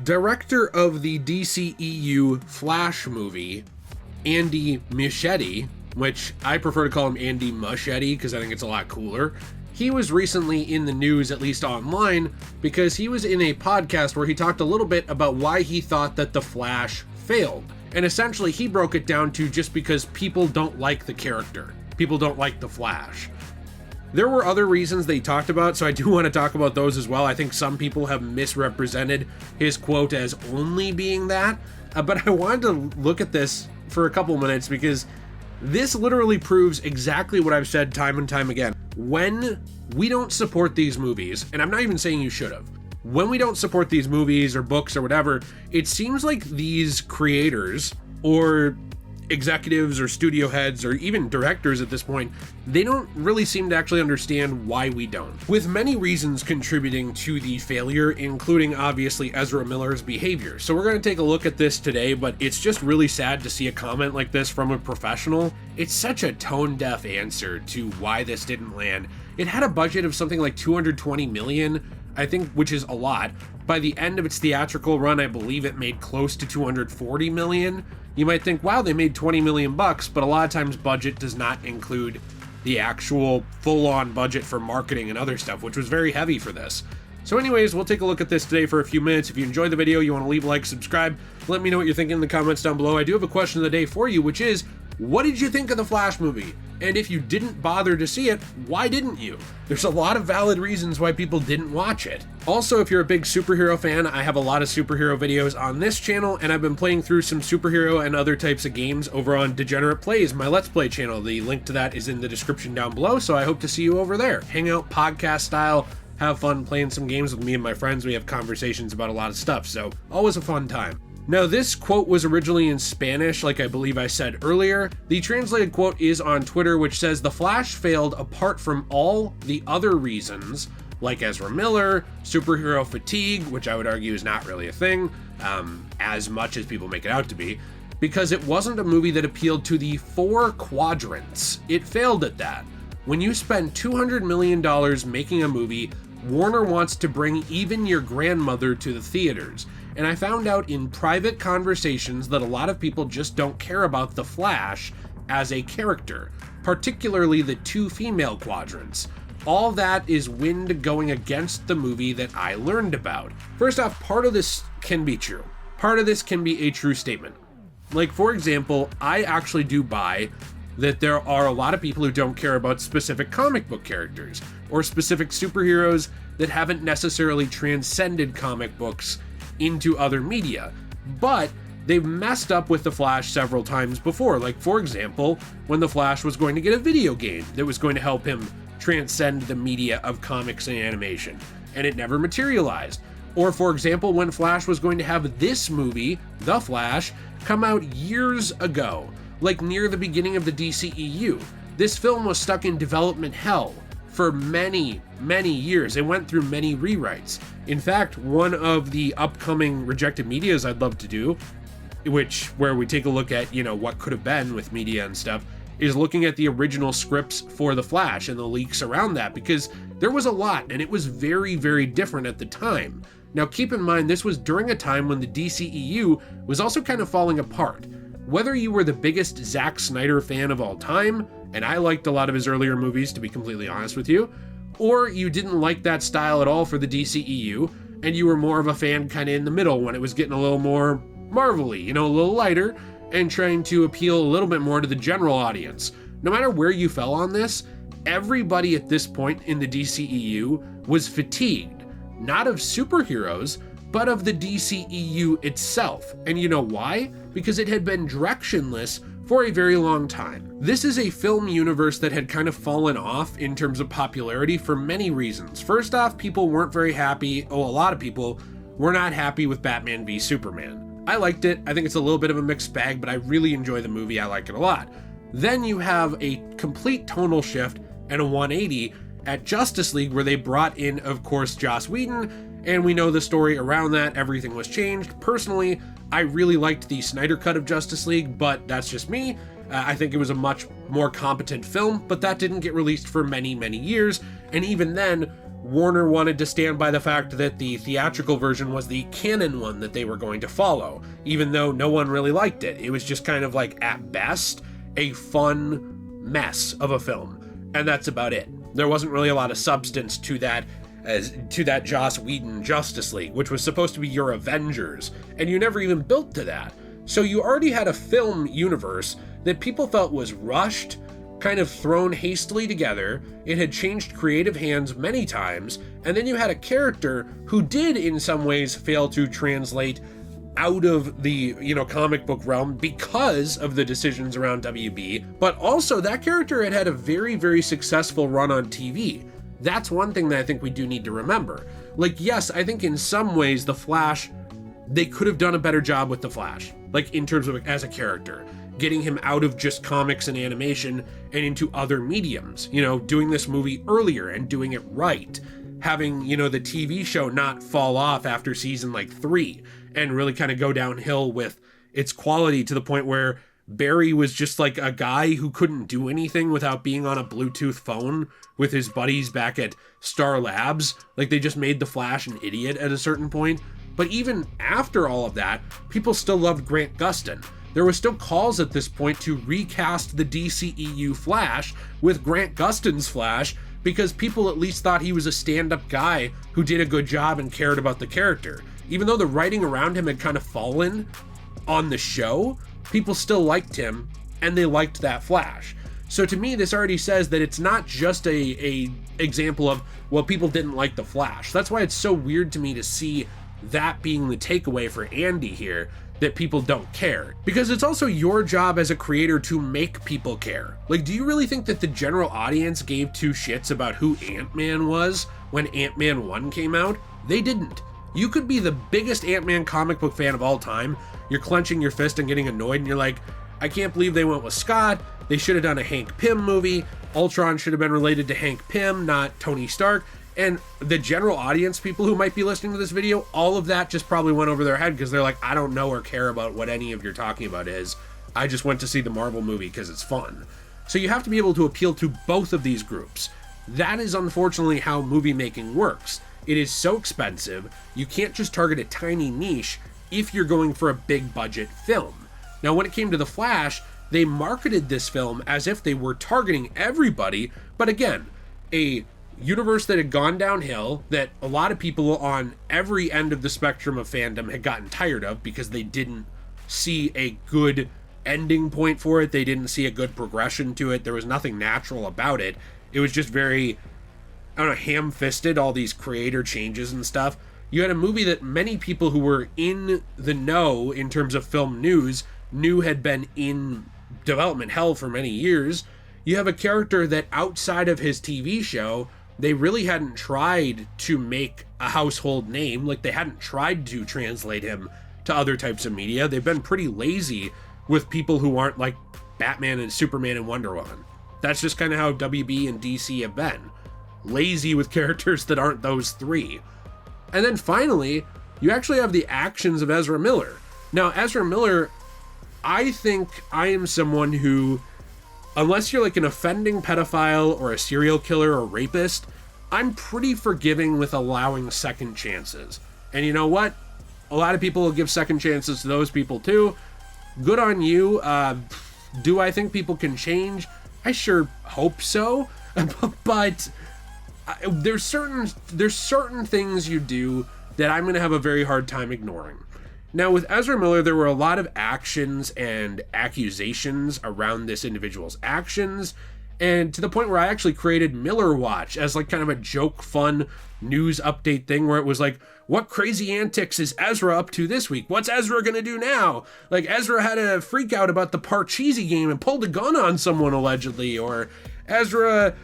Director of the DCEU Flash movie, Andy Muschietti, which I prefer to call him Andy Muschietti because I think it's a lot cooler. He was recently in the news, at least online, because he was in a podcast where he talked a little bit about why he thought that The Flash failed. And essentially, he broke it down to just because people don't like the character. People don't like The Flash. There were other reasons they talked about, so I do want to talk about those as well. I think some people have misrepresented his quote as only being that, but I wanted to look at this for a couple minutes because this literally proves exactly what I've said time and time again. When we don't support these movies, and I'm not even saying you should have, when we don't support these movies or books or whatever, it seems like these creators or executives or studio heads or even directors at this point, they don't really seem to actually understand why we don't. With many reasons contributing to the failure, including obviously Ezra Miller's behavior. So we're going to take a look at this today, but it's just really sad to see a comment like this from a professional. It's such a tone-deaf answer to why this didn't land. It had a budget of something like 220 million, I think, which is a lot. By the end of its theatrical run, I believe it made close to 240 million. You might think, wow, they made 20 million bucks, but a lot of times budget does not include the actual full-on budget for marketing and other stuff, which was very heavy for this. So anyways, we'll take a look at this today for a few minutes. If you enjoyed the video, you want to leave a like, subscribe, let me know what you're thinking in the comments down below. I do have a question of the day for you, which is, what did you think of the Flash movie? And if you didn't bother to see it, why didn't you? There's a lot of valid reasons why people didn't watch it. Also, if you're a big superhero fan, I have a lot of superhero videos on this channel, and I've been playing through some superhero and other types of games over on Degenerate Plays, my Let's Play channel. The link to that is in the description down below, so I hope to see you over there. Hang out podcast style, have fun playing some games with me and my friends. We have conversations about a lot of stuff, so always a fun time. Now, this quote was originally in Spanish, like I believe I said earlier. The translated quote is on Twitter, which says, "The Flash failed apart from all the other reasons, like Ezra Miller, superhero fatigue," which I would argue is not really a thing, as much as people make it out to be, because it wasn't a movie that appealed to the 4 quadrants. It failed at that. When you spend $200 million making a movie, Warner wants to bring even your grandmother to the theaters. And I found out in private conversations that a lot of people just don't care about the Flash as a character, particularly the 2 female quadrants. All that is wind going against the movie that I learned about. First off, part of this can be true. Part of this can be a true statement. Like, for example, I actually do buy that there are a lot of people who don't care about specific comic book characters or specific superheroes that haven't necessarily transcended comic books into other media, but they've messed up with the Flash several times before. Like, for example, when the Flash was going to get a video game that was going to help him transcend the media of comics and animation, and it never materialized. Or, for example, when Flash was going to have this movie, The Flash, come out years ago, like near the beginning of the DCEU. This film was stuck in development hell for many, many years. It went through many rewrites. In fact, one of the upcoming Rejected Medias I'd love to do, where we take a look at, what could have been with media and stuff, is looking at the original scripts for The Flash and the leaks around that, because there was a lot and it was very, very different at the time. Now, keep in mind, this was during a time when the DCEU was also kind of falling apart. Whether you were the biggest Zack Snyder fan of all time, and I liked a lot of his earlier movies, to be completely honest with you, or you didn't like that style at all for the DCEU, and you were more of a fan kind of in the middle when it was getting a little more Marvel-y, a little lighter, and trying to appeal a little bit more to the general audience. No matter where you fell on this, everybody at this point in the DCEU was fatigued, not of superheroes, but of the DCEU itself. And you know why? Because it had been directionless for a very long time. This is a film universe that had kind of fallen off in terms of popularity for many reasons. First off, people weren't very happy. A lot of people were not happy with Batman v Superman. I liked it. I think it's a little bit of a mixed bag, but I really enjoy the movie. I like it a lot. Then you have a complete tonal shift and a 180 at Justice League, where they brought in, of course, Joss Whedon, and we know the story around that. Everything was changed. Personally, I really liked the Snyder cut of Justice League, but that's just me. I think it was a much more competent film, but that didn't get released for many, many years. And even then, Warner wanted to stand by the fact that the theatrical version was the canon one that they were going to follow, even though no one really liked it. It was just kind of like, at best, a fun mess of a film. And that's about it. There wasn't really a lot of substance to that Joss Whedon Justice League, which was supposed to be your Avengers, and you never even built to that. So you already had a film universe that people felt was rushed, kind of thrown hastily together. It had changed creative hands many times, and then you had a character who did in some ways fail to translate out of the, comic book realm because of the decisions around WB, but also that character had a very, very successful run on TV. That's one thing that I think we do need to remember. Like, yes, I think in some ways The Flash, they could have done a better job with The Flash, like in terms of as a character, getting him out of just comics and animation and into other mediums, doing this movie earlier and doing it right, having, the TV show not fall off after season 3 and really kind of go downhill with its quality to the point where Barry was just like a guy who couldn't do anything without being on a Bluetooth phone with his buddies back at Star Labs. Like, they just made the Flash an idiot at a certain point. But even after all of that, people still loved Grant Gustin. There were still calls at this point to recast the DCEU Flash with Grant Gustin's Flash because people at least thought he was a stand-up guy who did a good job and cared about the character. Even though the writing around him had kind of fallen on the show, people still liked him, and they liked that Flash. So to me, this already says that it's not just a example of, well, people didn't like the Flash. That's why it's so weird to me to see that being the takeaway for Andy here, that people don't care. Because it's also your job as a creator to make people care. Like, do you really think that the general audience gave two shits about who Ant-Man was when Ant-Man 1 came out? They didn't. You could be the biggest Ant-Man comic book fan of all time. You're clenching your fist and getting annoyed, and you're like, I can't believe they went with Scott. They should have done a Hank Pym movie. Ultron should have been related to Hank Pym, not Tony Stark. And the general audience, people who might be listening to this video, all of that just probably went over their head because they're like, I don't know or care about what any of you're talking about is. I just went to see the Marvel movie because it's fun. So you have to be able to appeal to both of these groups. That is unfortunately how movie making works. It is so expensive, you can't just target a tiny niche if you're going for a big budget film. Now, when it came to The Flash, they marketed this film as if they were targeting everybody, but again, a universe that had gone downhill, that a lot of people on every end of the spectrum of fandom had gotten tired of because they didn't see a good ending point for it, they didn't see a good progression to it, there was nothing natural about it, it was just very, ham-fisted, all these creator changes and stuff. You had a movie that many people who were in the know in terms of film news knew had been in development hell for many years. You have a character that outside of his TV show, they really hadn't tried to make a household name. Like, they hadn't tried to translate him to other types of media. They've been pretty lazy with people who aren't like Batman and Superman and Wonder Woman. That's just kind of how WB and DC have been. Lazy with characters that aren't those three. And then finally, you actually have the actions of Ezra Miller. Now, Ezra Miller, I think I am someone who, unless you're like an offending pedophile or a serial killer or rapist, I'm pretty forgiving with allowing second chances. And you know what? A lot of people will give second chances to those people too. Good on you. Do I think people can change? I sure hope so. But there's certain things you do that I'm going to have a very hard time ignoring. Now, with Ezra Miller, there were a lot of actions and accusations around this individual's actions, and to the point where I actually created Miller Watch as like kind of a joke, fun news update thing where it was like, what crazy antics is Ezra up to this week? What's Ezra gonna do now? Like, Ezra had a freak out about the Parcheesi game and pulled a gun on someone allegedly, or Ezra,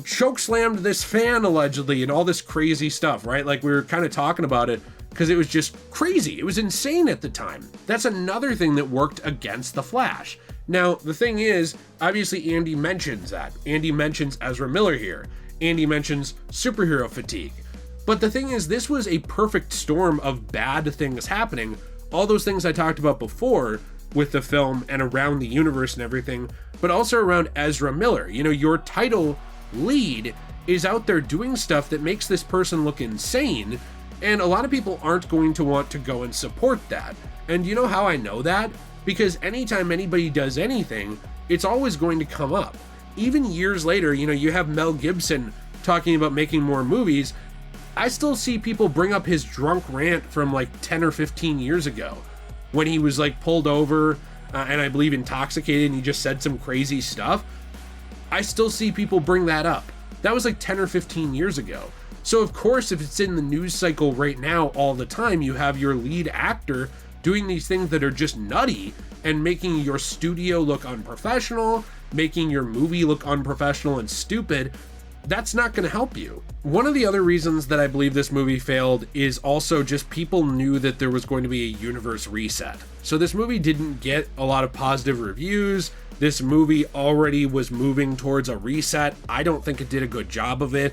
choke slammed this fan allegedly, and all this crazy stuff, right? Like, we were kind of talking about it because it was just crazy. It was insane at the time. That's another thing that worked against The Flash. Now, the thing is, obviously Andy mentions that. Andy mentions Ezra Miller here. Andy mentions superhero fatigue. But the thing is, this was a perfect storm of bad things happening. All those things I talked about before with the film and around the universe and everything, but also around Ezra Miller. Your title lead is out there doing stuff that makes this person look insane, and a lot of people aren't going to want to go and support that. And you know how I know that? Because anytime anybody does anything, it's always going to come up. Even years later, you have Mel Gibson talking about making more movies. I still see people bring up his drunk rant from like 10 or 15 years ago when he was like pulled over and I believe intoxicated and he just said some crazy stuff. I still see people bring that up. That was like 10 or 15 years ago. So of course, if it's in the news cycle right now all the time, you have your lead actor doing these things that are just nutty and making your studio look unprofessional, making your movie look unprofessional and stupid. That's not going to help you. One of the other reasons that I believe this movie failed is also just people knew that there was going to be a universe reset. So this movie didn't get a lot of positive reviews. This movie already was moving towards a reset. I don't think it did a good job of it.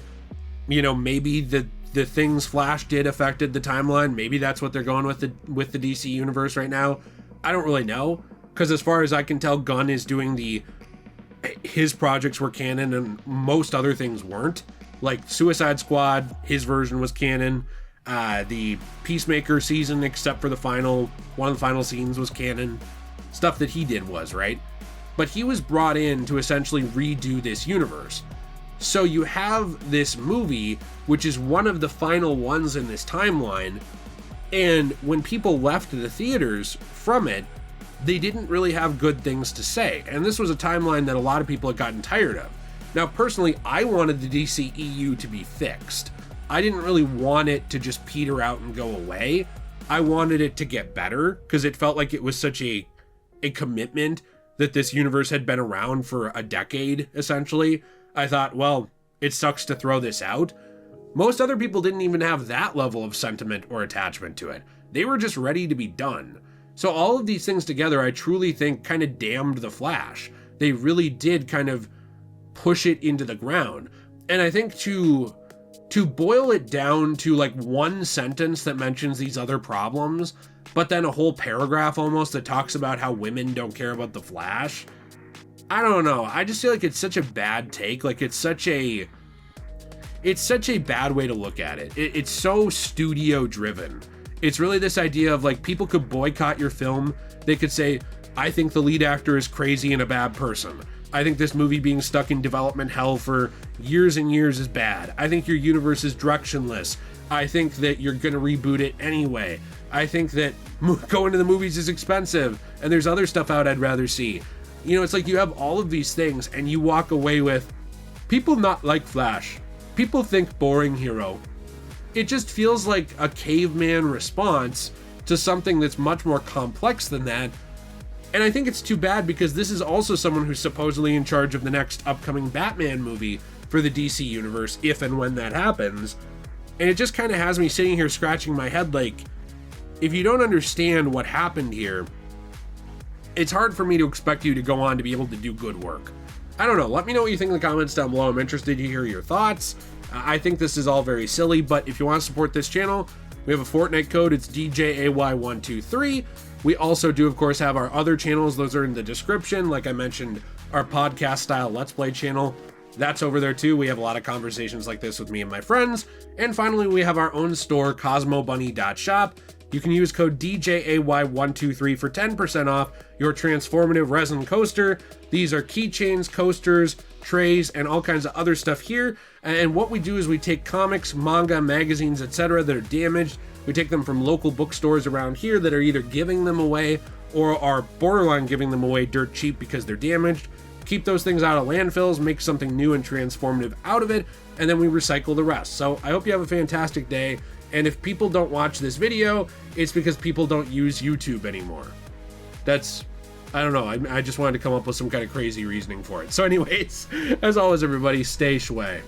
Maybe the things Flash did affected the timeline. Maybe that's what they're going with the DC universe right now. I don't really know, because as far as I can tell, Gunn is doing his projects were canon and most other things weren't. Like Suicide Squad, his version was canon. The Peacemaker season, except for one of the final scenes, was canon. Stuff that he did was, right? But he was brought in to essentially redo this universe. So you have this movie, which is one of the final ones in this timeline, and when people left the theaters from it, they didn't really have good things to say. And this was a timeline that a lot of people had gotten tired of. Now, personally, I wanted the DCEU to be fixed. I didn't really want it to just peter out and go away. I wanted it to get better, because it felt like it was such a commitment that this universe had been around for a decade, essentially. I thought, well, it sucks to throw this out. Most other people didn't even have that level of sentiment or attachment to it. They were just ready to be done. So all of these things together, I truly think kind of damned The Flash. They really did kind of push it into the ground. And I think to boil it down to like one sentence that mentions these other problems, but then a whole paragraph almost that talks about how women don't care about The Flash, I don't know. I just feel like it's such a bad take. Like it's such a bad way to look at it. It's so studio driven. It's really this idea of like people could boycott your film. They could say, I think the lead actor is crazy and a bad person. I think this movie being stuck in development hell for years and years is bad. I think your universe is directionless. I think that you're going to reboot it anyway. I think that going to the movies is expensive and there's other stuff out I'd rather see. It's like you have all of these things and you walk away with people not like Flash. People think boring hero. It just feels like a caveman response to something that's much more complex than that. And I think it's too bad because this is also someone who's supposedly in charge of the next upcoming Batman movie for the DC universe, if and when that happens. And it just kind of has me sitting here scratching my head like, if you don't understand what happened here, it's hard for me to expect you to go on to be able to do good work. I don't know. Let me know what you think in the comments down below. I'm interested to hear your thoughts. I think this is all very silly, but if you want to support this channel, we have a Fortnite code. It's DJAY123. We also do, of course, have our other channels. Those are in the description. Like I mentioned, our podcast style Let's Play channel. That's over there too. We have a lot of conversations like this with me and my friends. And finally, we have our own store, CosmoBunny.shop. You can use code DJAY123 for 10% off your transformative resin coaster. These are keychains, coasters, trays, and all kinds of other stuff here. And what we do is we take comics, manga, magazines, etc. that are damaged. We take them from local bookstores around here that are either giving them away or are borderline giving them away dirt cheap because they're damaged. Keep those things out of landfills, make something new and transformative out of it, and then we recycle the rest. So I hope you have a fantastic day. And if people don't watch this video, it's because people don't use YouTube anymore. I don't know. I just wanted to come up with some kind of crazy reasoning for it. So anyways, as always, everybody, stay shway.